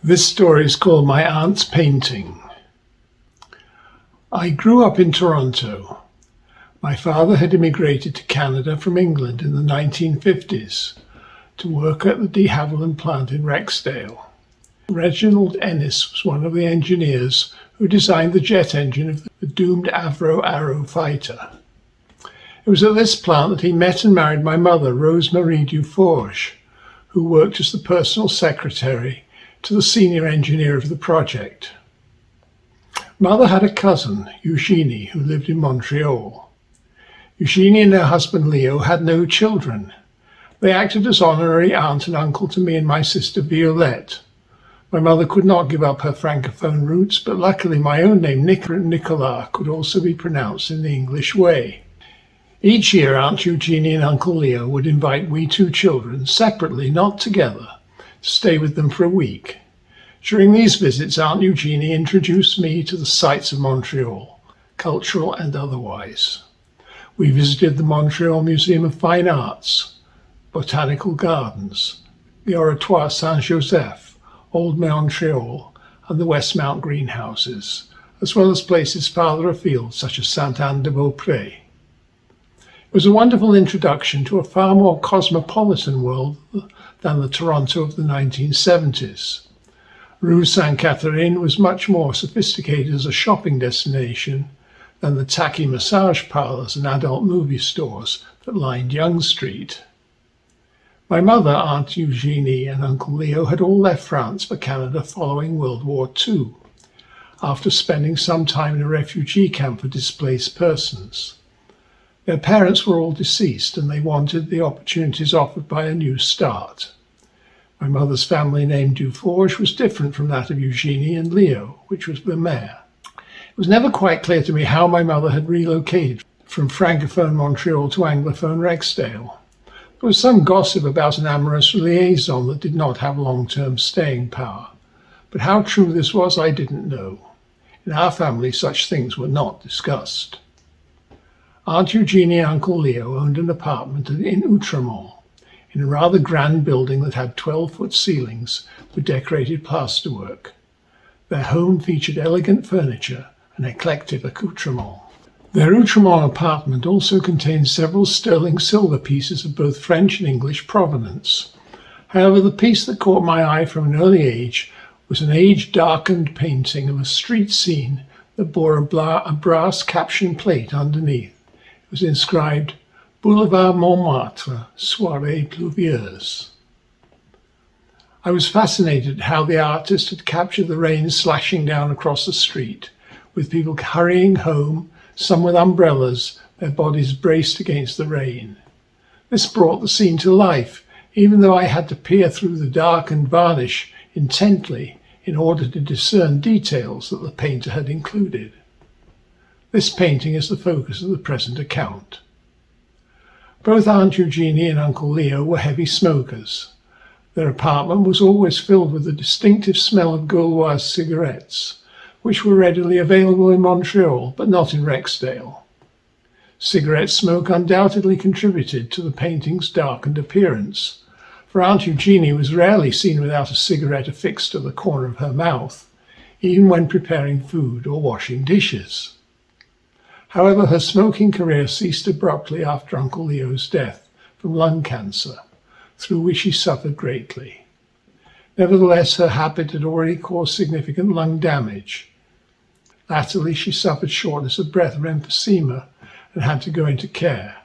This story is called My Aunt's Painting. I grew up in Toronto. My father had immigrated to Canada from England in the 1950s to work at the de Havilland plant in Rexdale. Reginald Ennis was one of the engineers who designed the jet engine of the doomed Avro Arrow fighter. It was at this plant that he met and married my mother, Rose Marie Duforge, who worked as the personal secretary to the senior engineer of the project. Mother had a cousin, Eugenie, who lived in Montreal. Eugenie and her husband Leo had no children. They acted as honorary aunt and uncle to me and my sister Violette. My mother could not give up her francophone roots, but luckily my own name, Nicolas, could also be pronounced in the English way. Each year, Aunt Eugenie and Uncle Leo would invite we two children, separately, not together, to stay with them for a week. During these visits, Aunt Eugenie introduced me to the sights of Montreal, cultural and otherwise. We visited the Montreal Museum of Fine Arts, Botanical Gardens, the Oratoire Saint-Joseph, Old Montreal, and the Westmount greenhouses, as well as places farther afield such as Sainte-Anne-de-Beaupré. It was a wonderful introduction to a far more cosmopolitan world than the Toronto of the 1970s. Rue Sainte-Catherine was much more sophisticated as a shopping destination than the tacky massage parlors and adult movie stores that lined Yonge Street. My mother, Aunt Eugenie, and Uncle Leo had all left France for Canada following World War II, after spending some time in a refugee camp for displaced persons. Their parents were all deceased, and they wanted the opportunities offered by a new start. My mother's family name Duforge was different from that of Eugenie and Leo, which was Lemaire. It was never quite clear to me how my mother had relocated from Francophone Montreal to Anglophone Rexdale. There was some gossip about an amorous liaison that did not have long-term staying power, but how true this was I didn't know. In our family, such things were not discussed. Aunt Eugenie and Uncle Leo owned an apartment in Outremont, in a rather grand building that had 12-foot ceilings with decorated plasterwork. Their home featured elegant furniture and eclectic accoutrements. Their Outremont apartment also contained several sterling silver pieces of both French and English provenance. However, the piece that caught my eye from an early age was an age-darkened painting of a street scene that bore a brass caption plate underneath. It was inscribed, Boulevard Montmatre, soirée pluvieuse. I was fascinated how the artist had captured the rain slashing down across the street, with people hurrying home, some with umbrellas, their bodies braced against the rain. This brought the scene to life, even though I had to peer through the darkened varnish intently in order to discern details that the painter had included. This painting is the focus of the present account. Both Aunt Eugenie and Uncle Leo were heavy smokers. Their apartment was always filled with the distinctive smell of Gauloise cigarettes, which were readily available in Montreal, but not in Rexdale. Cigarette smoke undoubtedly contributed to the painting's darkened appearance, for Aunt Eugenie was rarely seen without a cigarette affixed to the corner of her mouth, even when preparing food or washing dishes. However, her smoking career ceased abruptly after Uncle Leo's death from lung cancer, through which she suffered greatly. Nevertheless, her habit had already caused significant lung damage. Latterly, she suffered shortness of breath or emphysema and had to go into care.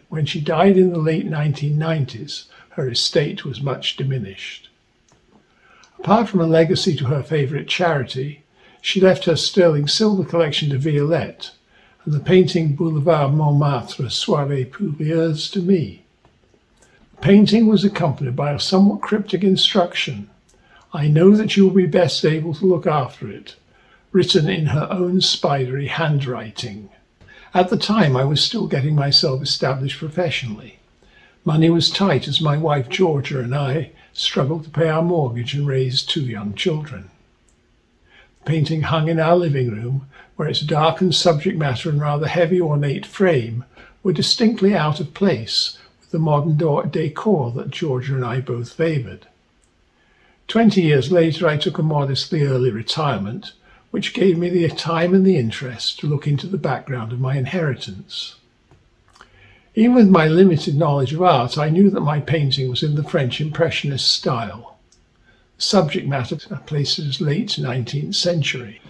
When she died in the late 1990s, her estate was much diminished. Apart from a legacy to her favorite charity, she left her sterling silver collection to Violette, and the painting Boulevard Montmatre, soirée pluvieuse to me. The painting was accompanied by a somewhat cryptic instruction, I know that you will be best able to look after it, written in her own spidery handwriting. At the time, I was still getting myself established professionally. Money was tight as my wife Georgia and I struggled to pay our mortgage and raise 2 young children. The painting hung in our living room, where its darkened subject matter and rather heavy ornate frame were distinctly out of place with the modern decor that Georgia and I both favored. 20 years later, I took a modestly early retirement, which gave me the time and the interest to look into the background of my inheritance. Even with my limited knowledge of art, I knew that my painting was in the French Impressionist style. The subject matter placed it as late 19th century.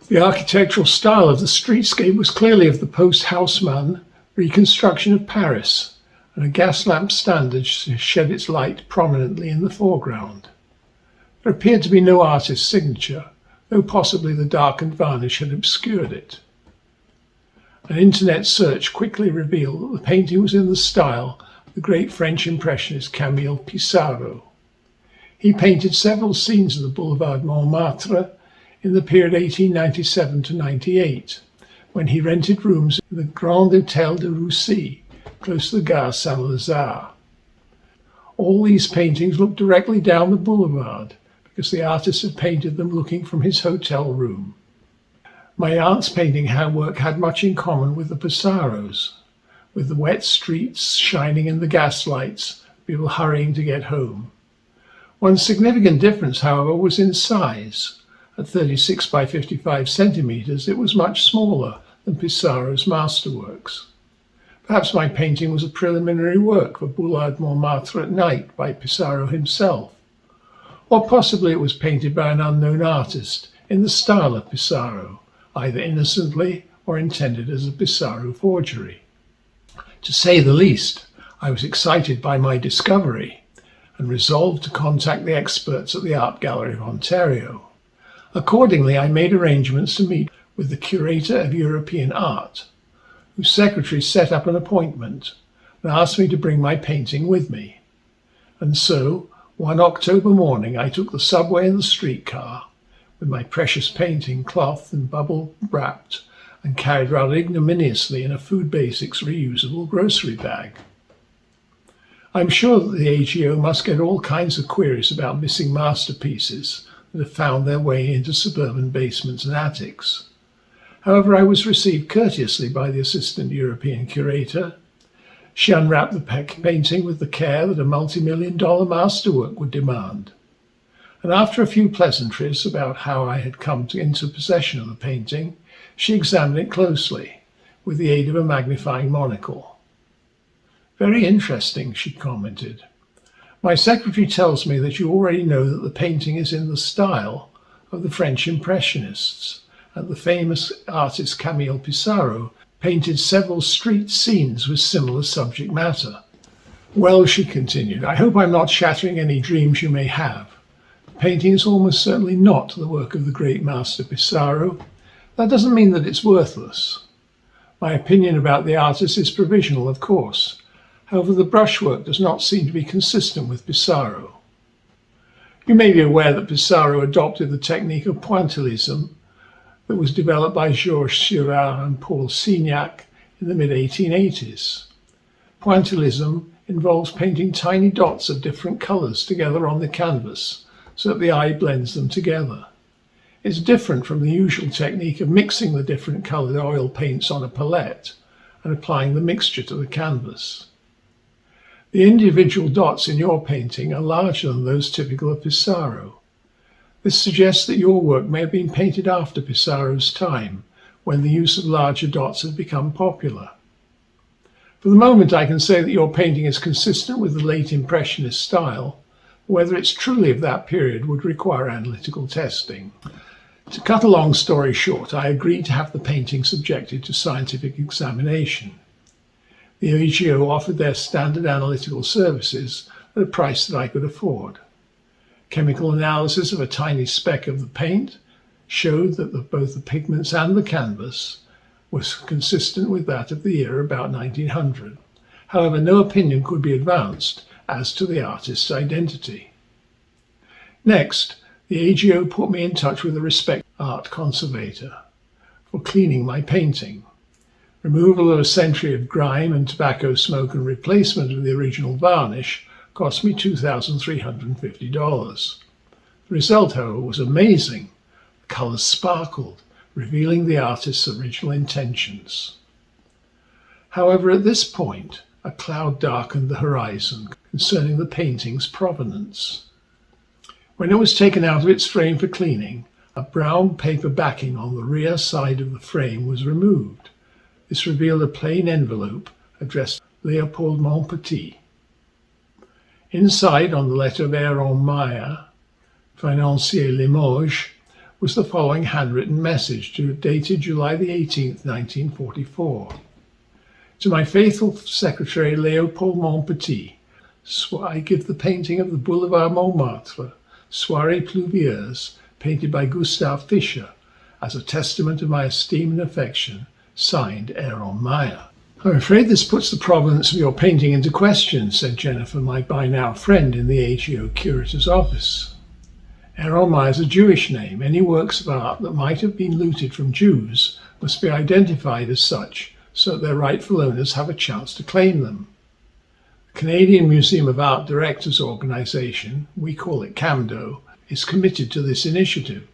The architectural style of the streetscape was clearly of the post-Haussmann reconstruction of Paris, and a gas lamp standard shed its light prominently in the foreground. There appeared to be no artist's signature, though possibly the darkened varnish had obscured it. An internet search quickly revealed that the painting was in the style of the great French Impressionist Camille Pissarro. He painted several scenes of the Boulevard Montmatre in the period 1897 to 98, when he rented rooms in the Grand Hôtel de Russie, close to the Gare Saint-Lazare. All these paintings looked directly down the boulevard, because the artist had painted them looking from his hotel room. My aunt's painting work had much in common with the Pissarro's, with the wet streets shining in the gaslights, people hurrying to get home. One significant difference, however, was in size. At 36 by 55 centimeters, it was much smaller than Pissarro's masterworks. Perhaps my painting was a preliminary work for Boulevard Montmatre at night by Pissarro himself. Or possibly it was painted by an unknown artist in the style of Pissarro, either innocently or intended as a Pissarro forgery. To say the least, I was excited by my discovery and resolved to contact the experts at the Art Gallery of Ontario. Accordingly, I made arrangements to meet with the curator of European art, whose secretary set up an appointment and asked me to bring my painting with me. And so, one October morning, I took the subway and the streetcar, with my precious painting cloth and bubble wrapped and carried rather ignominiously in a Food Basics reusable grocery bag. I'm sure that the AGO must get all kinds of queries about missing masterpieces that have found their way into suburban basements and attics. However, I was received courteously by the assistant European curator. She unwrapped the painting with the care that a multi-million-dollar masterwork would demand. And after a few pleasantries about how I had come into possession of the painting, she examined it closely, with the aid of a magnifying monocle. "Very interesting," she commented. "My secretary tells me that you already know that the painting is in the style of the French Impressionists, and the famous artist Camille Pissarro painted several street scenes with similar subject matter." "Well," she continued, "I hope I'm not shattering any dreams you may have. The painting is almost certainly not the work of the great master Pissarro. That doesn't mean that it's worthless. My opinion about the artist is provisional, of course. However, the brushwork does not seem to be consistent with Pissarro. You may be aware that Pissarro adopted the technique of pointillism that was developed by Georges Seurat and Paul Signac in the mid-1880s. Pointillism involves painting tiny dots of different colors together on the canvas so that the eye blends them together. It's different from the usual technique of mixing the different colored oil paints on a palette and applying the mixture to the canvas. The individual dots in your painting are larger than those typical of Pissarro. This suggests that your work may have been painted after Pissarro's time, when the use of larger dots had become popular. For the moment, I can say that your painting is consistent with the late Impressionist style. Whether it's truly of that period would require analytical testing. To cut a long story short, I agreed to have the painting subjected to scientific examination. The AGO offered their standard analytical services at a price that I could afford. Chemical analysis of a tiny speck of the paint showed that both the pigments and the canvas was consistent with that of the year about 1900. However, no opinion could be advanced as to the artist's identity. Next, the AGO put me in touch with a respected art conservator for cleaning my painting. Removal of a century of grime and tobacco smoke and replacement of the original varnish cost me $2,350. The result, however, was amazing. The colors sparkled, revealing the artist's original intentions. However, at this point, a cloud darkened the horizon concerning the painting's provenance. When it was taken out of its frame for cleaning, a brown paper backing on the rear side of the frame was removed. This revealed a plain envelope addressed Leopold Montmatre. Inside, on the letter of Aaron Meyer, Financier Limoges, was the following handwritten message dated July the 18th, 1944. To my faithful secretary Leopold Montmatre, I give the painting of the Boulevard Montmartre, Soirée Pluvieuse, painted by Gustav Fischer, as a testament of my esteem and affection, signed Aaron Meyer. I'm afraid this puts the provenance of your painting into question, said Jennifer, my by-now friend in the AGO curator's office. Aaron Meyer is a Jewish name. Any works of art that might have been looted from Jews must be identified as such so that their rightful owners have a chance to claim them. The Canadian Museum of Art Directors Organization, we call it CAMDO, is committed to this initiative.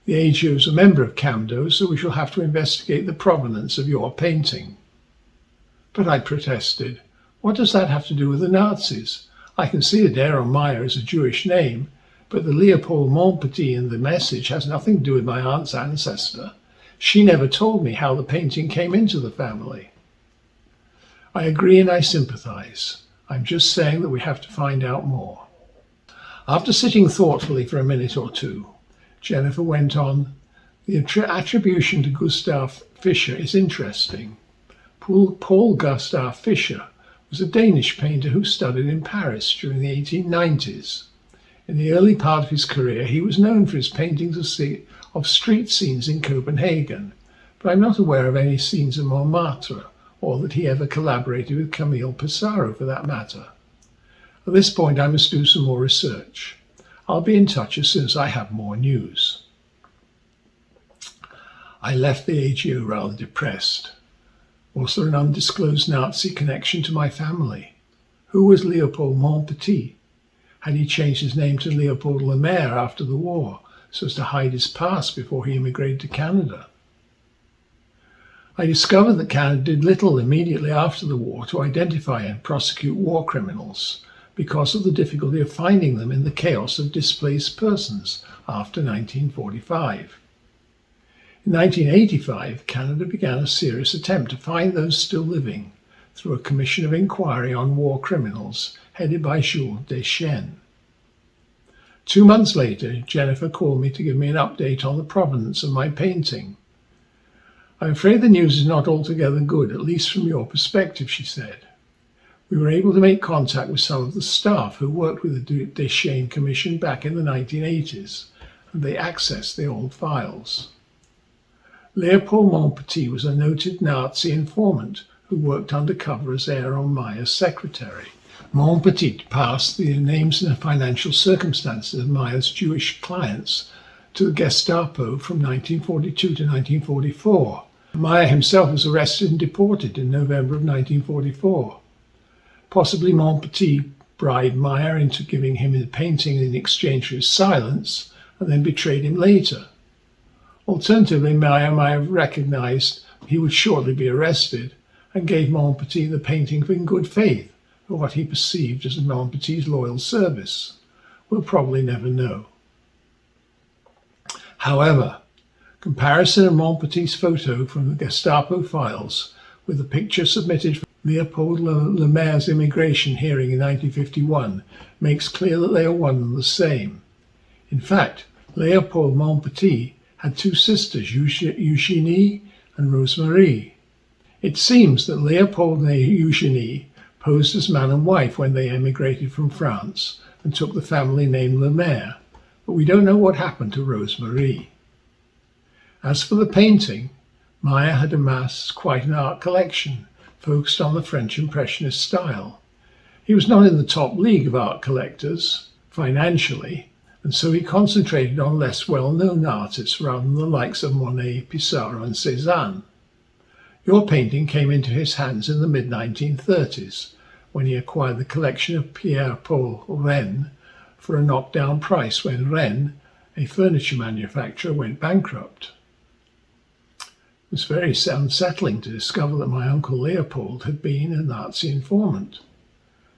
The AGO is a member of CAMDO, so we shall have to investigate the provenance of your painting. But I protested, what does that have to do with the Nazis? I can see that Aaron Meyer is a Jewish name, but the Leopold Montmatre in the message has nothing to do with my aunt's ancestor. She never told me how the painting came into the family. I agree and I sympathize. I'm just saying that we have to find out more. After sitting thoughtfully for a minute or two, Jennifer went on, the attribution to Gustav Fischer is interesting. Paul Gustav Fischer was a Danish painter who studied in Paris during the 1890s. In the early part of his career, he was known for his paintings of street scenes in Copenhagen, but I'm not aware of any scenes in Montmartre, or that he ever collaborated with Camille Pissarro for that matter. At this point, I must do some more research. I'll be in touch as soon as I have more news. I left the AGO rather depressed. Was there an undisclosed Nazi connection to my family? Who was Leopold Montmatre? Had he changed his name to Leopold Lemaire after the war, so as to hide his past before he immigrated to Canada? I discovered that Canada did little immediately after the war to identify and prosecute war criminals because of the difficulty of finding them in the chaos of displaced persons after 1945. In 1985, Canada began a serious attempt to find those still living through a commission of inquiry on war criminals headed by Jules Deschênes. 2 months later, Jennifer called me to give me an update on the provenance of my painting. I'm afraid the news is not altogether good, at least from your perspective, she said. We were able to make contact with some of the staff who worked with the Deschênes Commission back in the 1980s, and they accessed the old files. Leopold Montmatre was a noted Nazi informant who worked undercover as Aaron Meyer's secretary. Montmatre passed the names and financial circumstances of Meyer's Jewish clients to the Gestapo from 1942 to 1944. Meyer himself was arrested and deported in November of 1944. Possibly Montmatre bribed Meyer into giving him a painting in exchange for his silence and then betrayed him later. Alternatively, Meyer might have recognized he would shortly be arrested and gave Montmatre the painting in good faith for what he perceived as Montmotre's loyal service. We'll probably never know. However, comparison of Montmotre's photo from the Gestapo files with the picture submitted for Leopold Lemaire's immigration hearing in 1951 makes clear that they are one and the same. In fact, Leopold Montmatre had two sisters, Eugenie and Rosemarie. It seems that Leopold and Eugenie posed as man and wife when they emigrated from France and took the family name Lemaire, but we don't know what happened to Rosemarie. As for the painting, Meyer had amassed quite an art collection focused on the French Impressionist style. He was not in the top league of art collectors financially, and so he concentrated on less well-known artists rather than the likes of Monet, Pissarro and Cézanne. Your painting came into his hands in the mid-1930s, when he acquired the collection of Pierre-Paul Rennes for a knockdown price when Rennes, a furniture manufacturer, went bankrupt. It was very unsettling to discover that my uncle Leopold had been a Nazi informant.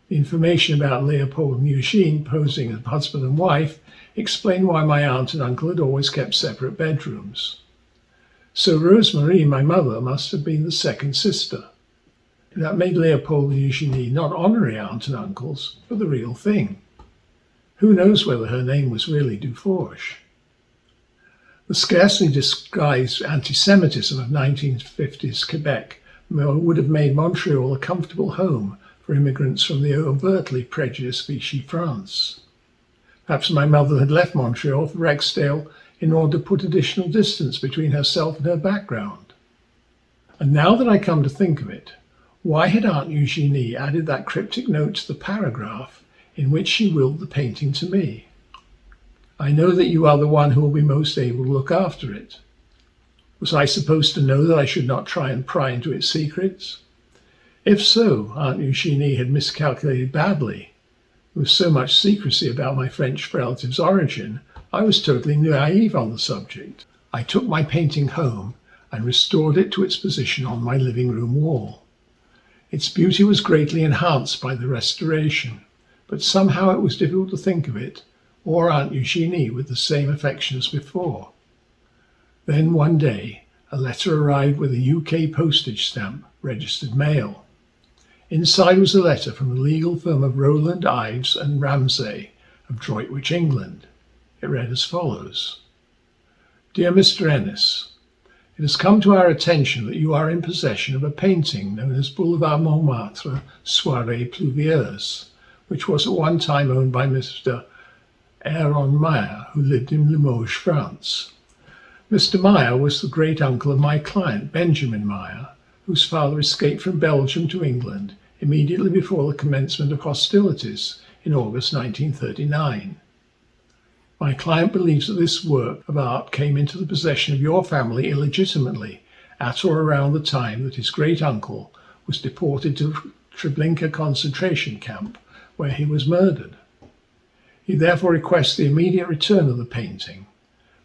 The information about Leopold and Eugene posing as husband and wife explained why my aunt and uncle had always kept separate bedrooms. So Rosemarie, my mother, must have been the second sister. That made Leopold and Eugenie not honorary aunt and uncles, but the real thing. Who knows whether her name was really Duforge? The scarcely disguised anti-Semitism of 1950s Quebec would have made Montreal a comfortable home for immigrants from the overtly prejudiced Vichy France. Perhaps my mother had left Montreal for Rexdale in order to put additional distance between herself and her background. And now that I come to think of it, why had Aunt Eugenie added that cryptic note to the paragraph in which she willed the painting to me? I know that you are the one who will be most able to look after it. Was I supposed to know that I should not try and pry into its secrets? If so, Aunt Eugenie had miscalculated badly. With so much secrecy about my French relative's origin, I was totally naive on the subject. I took my painting home and restored it to its position on my living room wall. Its beauty was greatly enhanced by the restoration, but somehow it was difficult to think of it, or Aunt Eugenie, with the same affection as before. Then one day, a letter arrived with a UK postage stamp, registered mail. Inside was a letter from the legal firm of Rowland, Ives and Ramsay of Droitwich, England. It read as follows. Dear Mr. Ennis, it has come to our attention that you are in possession of a painting known as Boulevard Montmatre, Soirée Pluvieuse, which was at one time owned by Mr. Aaron Meyer, who lived in Limoges, France. Mr. Meyer was the great-uncle of my client, Benjamin Meyer, whose father escaped from Belgium to England immediately before the commencement of hostilities in August 1939. My client believes that this work of art came into the possession of your family illegitimately at or around the time that his great-uncle was deported to Treblinka concentration camp, where he was murdered. He therefore requests the immediate return of the painting.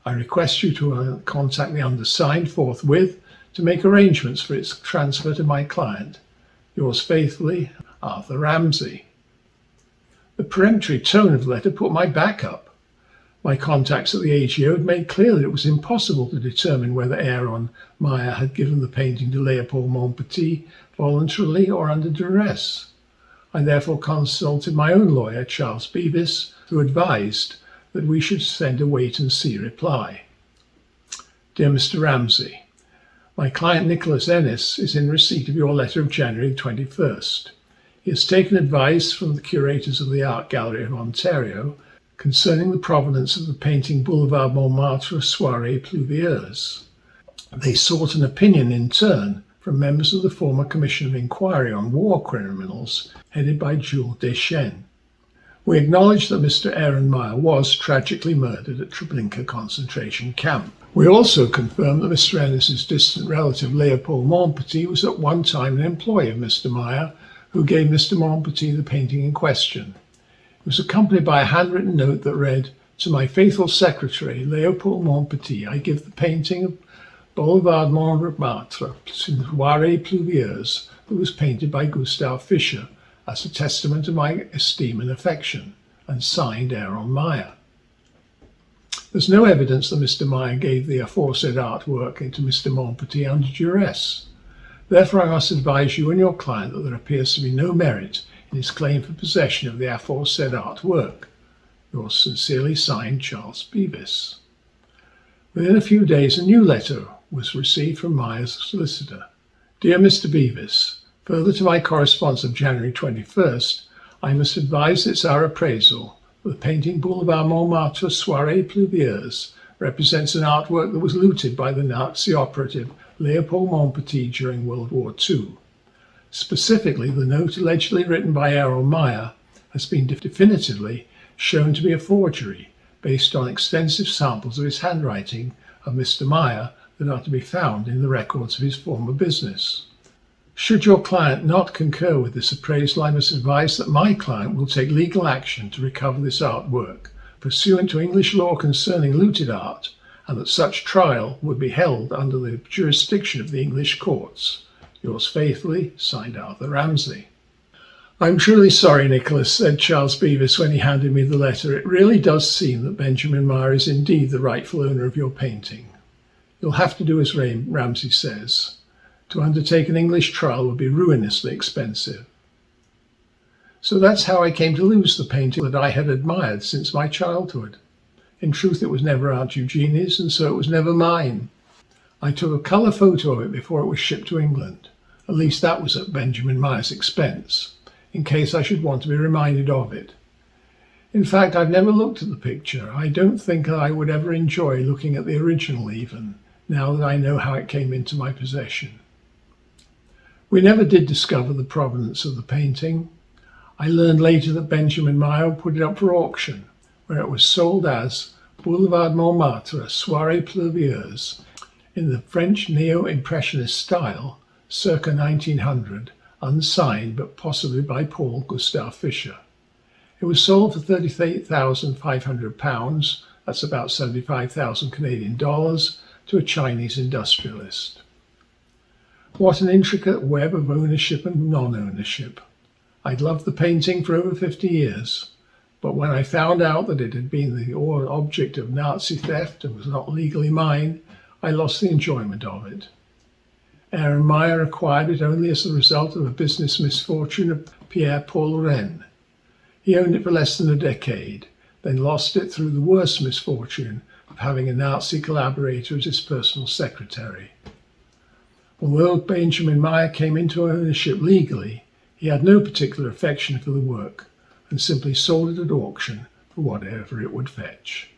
I request you to contact the undersigned forthwith to make arrangements for its transfer to my client. Yours faithfully, Arthur Ramsay. The peremptory tone of the letter put my back up. My contacts at the AGO had made clear that it was impossible to determine whether Aaron Meyer had given the painting to Leopold Montmatre voluntarily or under duress. I therefore consulted my own lawyer, Charles Beavis, who advised that we should send a wait-and-see reply. Dear Mr. Ramsay, my client Nicholas Ennis is in receipt of your letter of January 21st. He has taken advice from the curators of the Art Gallery of Ontario concerning the provenance of the painting Boulevard Montmartre Soirée Pluvieuse. They sought an opinion in turn from members of the former Commission of Inquiry on War Criminals, headed by Jules Deschênes. We acknowledge that Mr. Aaron Meyer was tragically murdered at Treblinka concentration camp. We also confirm that Mr. Ennis's distant relative Leopold Montmatre was at one time an employee of Mr. Meyer, who gave Mr. Montmatre the painting in question. It was accompanied by a handwritten note that read, To my faithful secretary, Leopold Montmatre, I give the painting of Boulevard Montmartre, Soirée Pluvieuse, that was painted by Gustav Fischer, as a testament to my esteem and affection, and signed Aaron Meyer. There's no evidence that Mr. Meyer gave the aforesaid artwork into Mr. Montmatre under duress. Therefore, I must advise you and your client that there appears to be no merit in his claim for possession of the aforesaid artwork. Yours sincerely signed, Charles Beavis. Within a few days, a new letter was received from Meyer's solicitor. Dear Mr. Beavis, further to my correspondence of January 21st, I must advise it's our appraisal that the painting Boulevard Montmartre Soirée Pluvieuse represents an artwork that was looted by the Nazi operative Leopold Montmatre during World War II. Specifically, the note allegedly written by Aaron Meyer has been definitively shown to be a forgery based on extensive samples of his handwriting of Mr. Meyer that are to be found in the records of his former business. Should your client not concur with this appraisal, I must advise that my client will take legal action to recover this artwork, pursuant to English law concerning looted art, and that such trial would be held under the jurisdiction of the English courts. Yours faithfully, signed Arthur Ramsay. "I'm truly sorry, Nicholas," said Charles Beavis when he handed me the letter. "It really does seem that Benjamin Meyer is indeed the rightful owner of your painting. You'll have to do as Ramsay says. To undertake an English trial would be ruinously expensive." So that's how I came to lose the painting that I had admired since my childhood. In truth, it was never Aunt Eugenia's, and so it was never mine. I took a colour photo of it before it was shipped to England. At least that was at Benjamin Meyer's expense, in case I should want to be reminded of it. In fact, I've never looked at the picture. I don't think I would ever enjoy looking at the original even, now that I know how it came into my possession. We never did discover the provenance of the painting. I learned later that Benjamin Meyer put it up for auction, where it was sold as Boulevard Montmartre, Soirée Pluvieuse, in the French neo-impressionist style, circa 1900, unsigned but possibly by Paul Gustave Fischer. It was sold for £38,500, that's about 75,000 Canadian dollars, to a Chinese industrialist. What an intricate web of ownership and non-ownership. I'd loved the painting for over 50 years, but when I found out that it had been the object of Nazi theft and was not legally mine, I lost the enjoyment of it. Aaron Meyer acquired it only as the result of a business misfortune of Pierre-Paul Rennes. He owned it for less than a decade, then lost it through the worse misfortune of having a Nazi collaborator as his personal secretary. Although Benjamin Meyer came into ownership legally, he had no particular affection for the work and simply sold it at auction for whatever it would fetch.